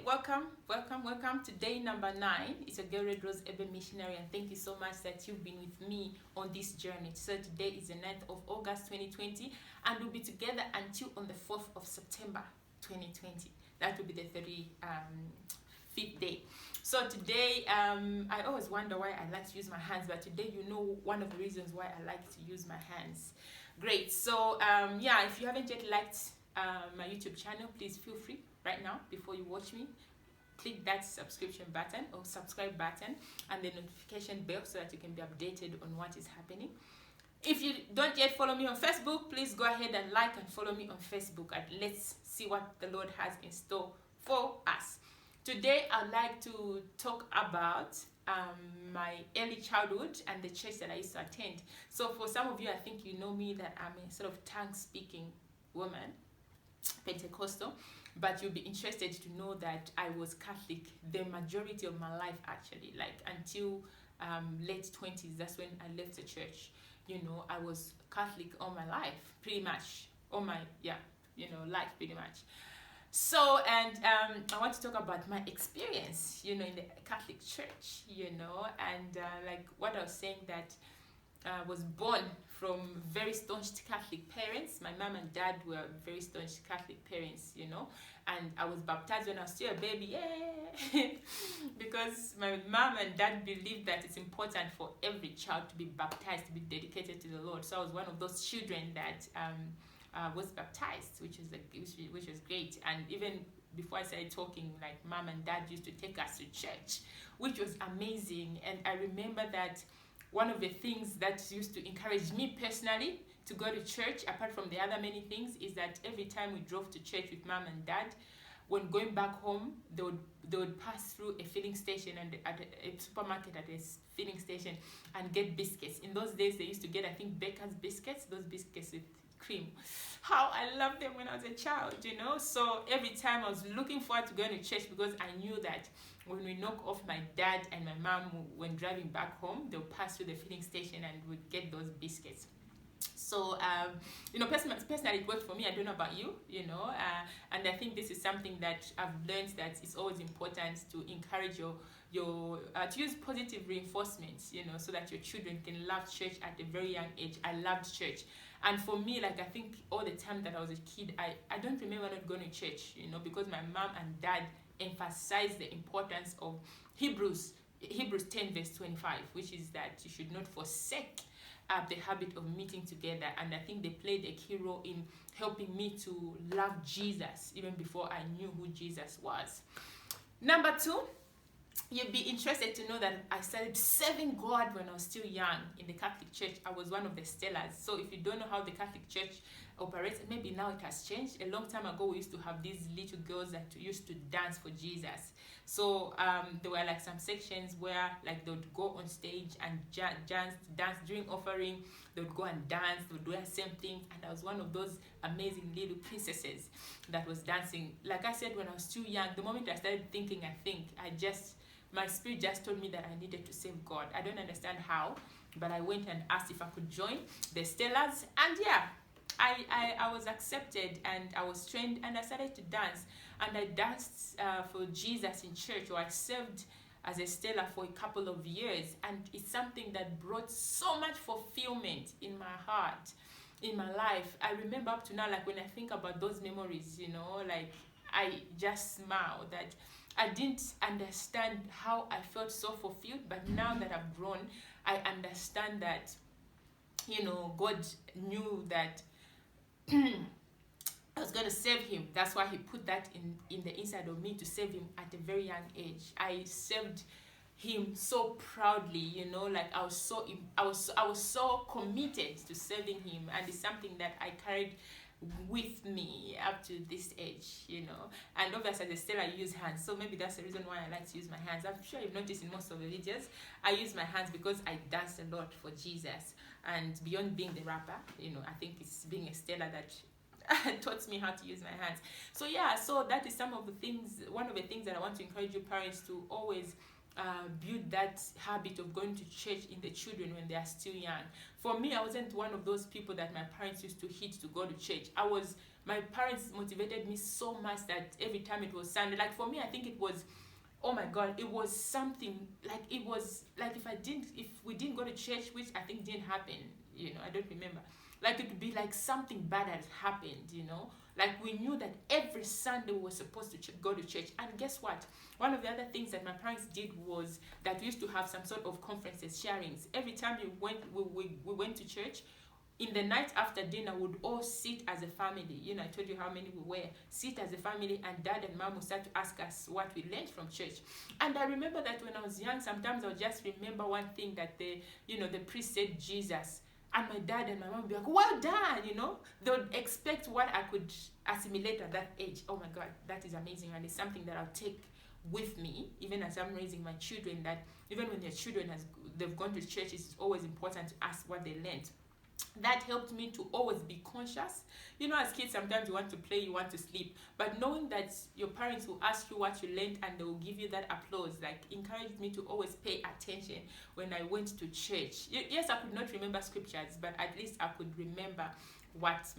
welcome to day number 9. It's a girl Red Rose Eben missionary, and thank you so much that you've been with me on this journey. So today is the 9th of August 2020, and we'll be together until on the 4th of September 2020. That will be the 35th day. So today, I always wonder why I like to use my hands, but today you know one of the reasons why I like to use my hands. Great. So if you haven't yet liked my YouTube channel, please feel free right now before you watch me. Click that subscription button or subscribe button and the notification bell so that you can be updated on what is happening. If you don't yet follow me on Facebook, please go ahead and like and follow me on Facebook, and let's see what the Lord has in store for us. Today, I'd like to talk about my early childhood and the church that I used to attend. So for some of you, I think you know me that I'm a sort of tongue-speaking woman, Pentecostal, but you'll be interested to know that I was Catholic the majority of my life, actually, like until late 20s. That's when I left the church. You know, I was Catholic all my life, pretty much, all my life, pretty much. So, and I want to talk about my experience, in the Catholic Church, and like what I was saying, that I was born from very staunch Catholic parents. My mom and dad were very staunch Catholic parents, and I was baptized when I was still a baby, because my mom and dad believed that it's important for every child to be baptized, to be dedicated to the Lord. So I was one of those children that was baptized, which was great. And even before I started talking, like mom and dad used to take us to church, which was amazing. And I remember that one of the things that used to encourage me personally to go to church, apart from the other many things, is that every time we drove to church with mom and dad, when going back home, they would pass through a filling station and at a supermarket at a filling station and get biscuits. In those days, they used to get, I think, Baker's biscuits, those biscuits with cream. How I loved them when I was a child, So every time I was looking forward to going to church, because I knew that when we knock off, my dad and my mom, when driving back home, they'll pass through the filling station and would get those biscuits. So, personally, it worked for me. I don't know about you, and I think this is something that I've learned, that it's always important to encourage your to use positive reinforcements, so that your children can love church at a very young age. I loved church. And for me, like, I think all the time that I was a kid, I don't remember not going to church, because my mom and dad emphasized the importance of Hebrews 10 verse 25, which is that you should not forsake the habit of meeting together. And I think they played a key role in helping me to love Jesus even before I knew who Jesus was. Number 2, you'd be interested to know that I started serving God when I was still young in the Catholic Church. I was one of the stellars. So if you don't know how the Catholic Church operates, maybe now it has changed. A long time ago, we used to have these little girls that used to dance for Jesus. So there were like some sections where like they would go on stage and dance during offering. They would go and dance. They would wear the same thing. And I was one of those amazing little princesses that was dancing. Like I said, when I was too young, the moment I started thinking, my spirit just told me that I needed to serve God. I don't understand how, but I went and asked if I could join the Stellars, and I was accepted, and I was trained, and I started to dance, and I danced for Jesus in church, or I served as a Stellar for a couple of years, and it's something that brought so much fulfillment in my heart, in my life. I remember up to now, like when I think about those memories, like I just smile that I didn't understand how I felt so fulfilled, but now that I've grown, I understand that, God knew that I was going to serve him. That's why he put that in the inside of me, to serve him at a very young age. I served him so proudly, like I was so committed to serving him, and it's something that I carried with me up to this age, and obviously as a Stella, I use hands, so maybe that's the reason why I like to use my hands. I'm sure you've noticed in most of the videos I use my hands, because I dance a lot for Jesus, and beyond being the rapper, I think it's being a Stella that taught me how to use my hands. So that is one of the things that I want to encourage you parents to always build that habit of going to church in the children when they are still young. For me, I wasn't one of those people that my parents used to hit to go to church. My parents motivated me so much that every time it was Sunday, like for me, I think it was, oh my God, it was something, like it was like if we didn't go to church, which I think didn't happen, I don't remember, like it would be like something bad had happened, like we knew that every Sunday we were supposed to go to church. And guess what? One of the other things that my parents did was that we used to have some sort of conferences, sharings. Every time we went to church, in the night after dinner, we'd all sit as a family. I told you how many we were. Sit as a family, and Dad and Mom would start to ask us what we learned from church. And I remember that when I was young, sometimes I would just remember one thing that the priest said, Jesus. And my dad and my mom would be like, well done, They would expect what I could assimilate at that age. Oh my God, that is amazing. And it's something that I'll take with me, even as I'm raising my children, that even when their children they've gone to church, it's always important to ask what they learned. That helped me to always be conscious. As kids, sometimes you want to play, you want to sleep, but knowing that your parents will ask you what you learned and they will give you that applause, like, encouraged me to always pay attention when I went to church. Yes, I could not remember scriptures, but at least I could remember what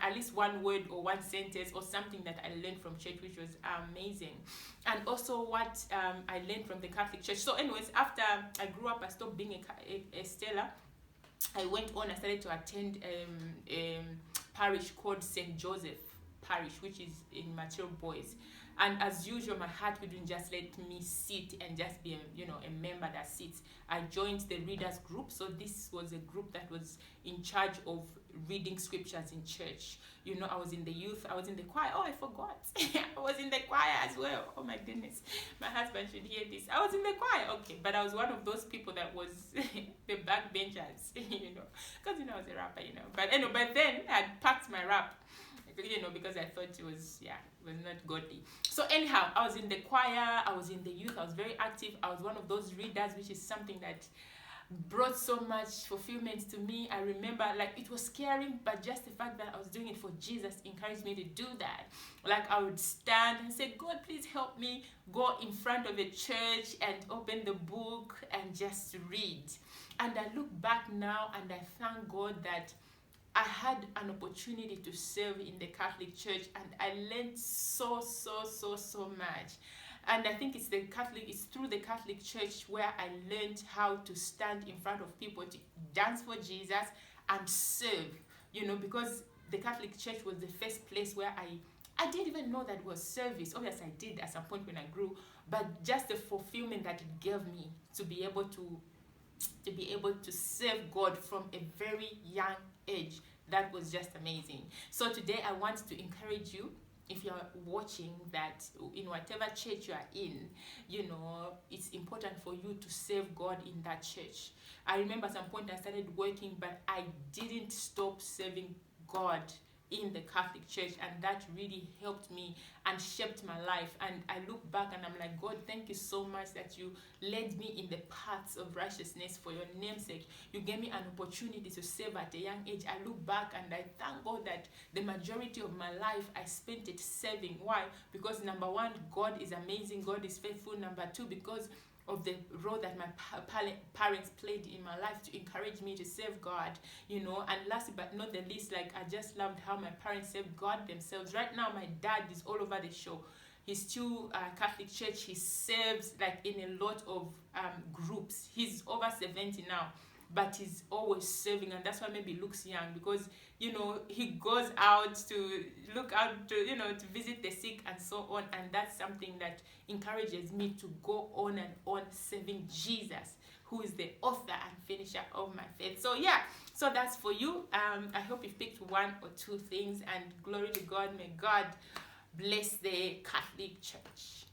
at least one word or one sentence or something that I learned from church, which was amazing. And also what I learned from the Catholic Church. So anyways, after I grew up, I stopped being a Stella. I went on, I started to attend a parish called St. Joseph Parish, which is in Mature Boys. And as usual, my heart wouldn't just let me sit and just be a member that sits. I joined the readers group. So this was a group that was in charge of reading scriptures in church. I was in the youth, I was in the choir. Oh, I forgot. I was in the choir as well. Oh my goodness. My husband should hear this. I was in the choir, okay. But I was one of those people that was the backbenchers, because, I was a rapper, But then I had packed my rap, because I thought it was not godly. So anyhow, I was in the choir, I was in the youth, I was very active. I was one of those readers, which is something that brought so much fulfillment to me. I remember, like, it was scary, but just the fact that I was doing it for Jesus encouraged me to do that. Like, I would stand and say, God, please help me go in front of a church and open the book and just read. And I look back now and I thank God that I had an opportunity to serve in the Catholic Church, and I learned so much. And I think it's through the Catholic Church where I learned how to stand in front of people, to dance for Jesus and serve, because the Catholic Church was the first place where I didn't even know that was service. Obviously, I did at some point when I grew, but just the fulfillment that it gave me to be able to serve God from a very young age, that was just amazing. So today I want to encourage you, if you're watching, that in whatever church you are in, it's important for you to serve God in that church. I remember at some point I started working, but I didn't stop serving God in the Catholic Church, and that really helped me and shaped my life. And I look back and I'm like, God, thank you so much that you led me in the paths of righteousness for your name's sake. You gave me an opportunity to serve at a young age. I look back and I thank God that the majority of my life I spent it serving. Why? Because number one, God is amazing, God is faithful. Number two, because of the role that my parents played in my life to encourage me to serve God, and last but not the least, like, I just loved how my parents served God themselves. Right now, my dad is all over the show. He's still Catholic Church. He serves, like, in a lot of groups. He's over 70 now, but he's always serving, and that's why maybe he looks young, because he goes out to look out to to visit the sick and so on. And that's something that encourages me to go on and on serving Jesus, who is the author and finisher of my faith. So that's for you. I hope you've picked one or two things, and glory to God. May God bless the Catholic Church.